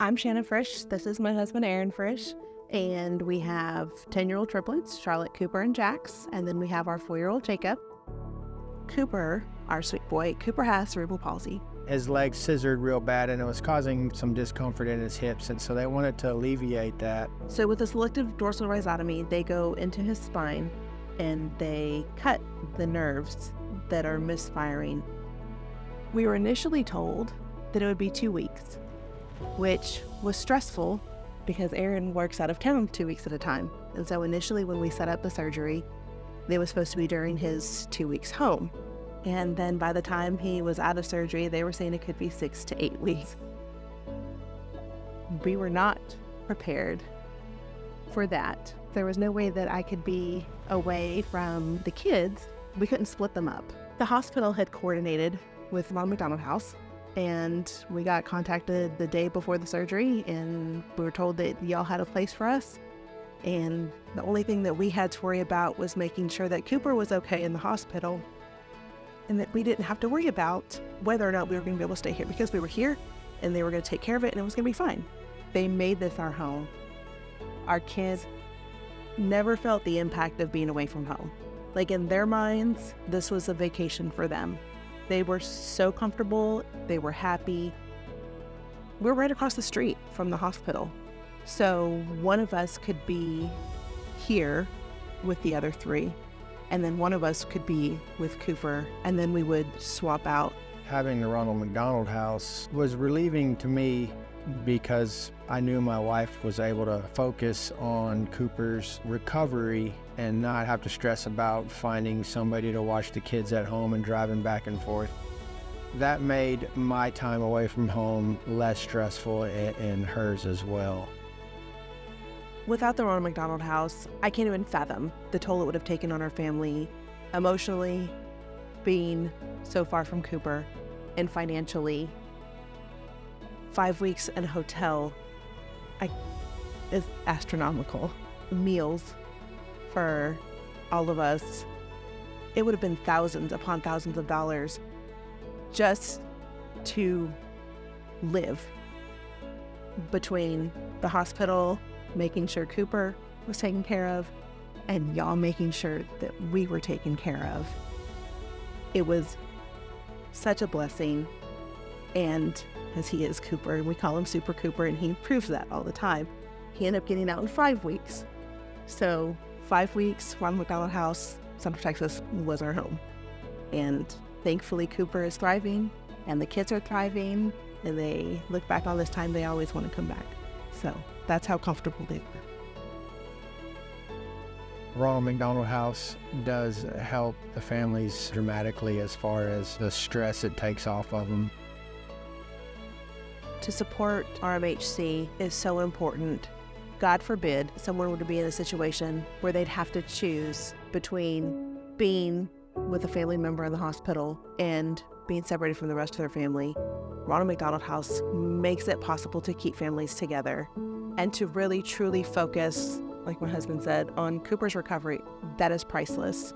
I'm Shannon Frisch. This is my husband, Aaron Frisch. And we have 10-year-old triplets, Charlotte, Cooper, and Jax. And then we have our 4-year-old Jacob. Cooper, our sweet boy, Cooper has cerebral palsy. His legs scissored real bad and it was causing some discomfort in his hips. And so they wanted to alleviate that. So with a selective dorsal rhizotomy, they go into his spine and they cut the nerves that are misfiring. We were initially told that it would be 2 weeks, which was stressful because Aaron works out of town 2 weeks at a time. And so initially when we set up the surgery, it was supposed to be during his 2 weeks home. And then by the time he was out of surgery, they were saying it could be 6 to 8 weeks. We were not prepared for that. There was no way that I could be away from the kids. We couldn't split them up. The hospital had coordinated with Ronald McDonald House, and we got contacted the day before the surgery, and we were told that y'all had a place for us. And the only thing that we had to worry about was making sure that Cooper was okay in the hospital, and that we didn't have to worry about whether or not we were going to be able to stay here, because we were here and they were going to take care of it and it was going to be fine. They made this our home. Our kids never felt the impact of being away from home. Like, in their minds, this was a vacation for them. They were so comfortable. They were happy. We're right across the street from the hospital. So one of us could be here with the other three, and then one of us could be with Cooper, and then we would swap out. Having the Ronald McDonald House was relieving to me because I knew my wife was able to focus on Cooper's recovery and not have to stress about finding somebody to watch the kids at home and driving back and forth. That made my time away from home less stressful, and hers as well. Without the Ronald McDonald House, I can't even fathom the toll it would have taken on our family, emotionally, being so far from Cooper, and financially. 5 weeks in a hotel is astronomical. Meals for all of us, it would have been thousands upon thousands of dollars just to live. Between the hospital, making sure Cooper was taken care of, and y'all making sure that we were taken care of. It was such a blessing. And as he is Cooper, and we call him Super Cooper, and he proves that all the time, he ended up getting out in 5 weeks. So 5 weeks, Ronald McDonald House, Central Texas, was our home. And thankfully Cooper is thriving, and the kids are thriving, and they look back on this time, they always want to come back. So that's how comfortable they were. Ronald McDonald House does help the families dramatically as far as the stress it takes off of them. To support RMHC is so important. God forbid someone were to be in a situation where they'd have to choose between being with a family member in the hospital and being separated from the rest of their family. Ronald McDonald House makes it possible to keep families together and to really truly focus, like my husband said, on Cooper's recovery. That is priceless.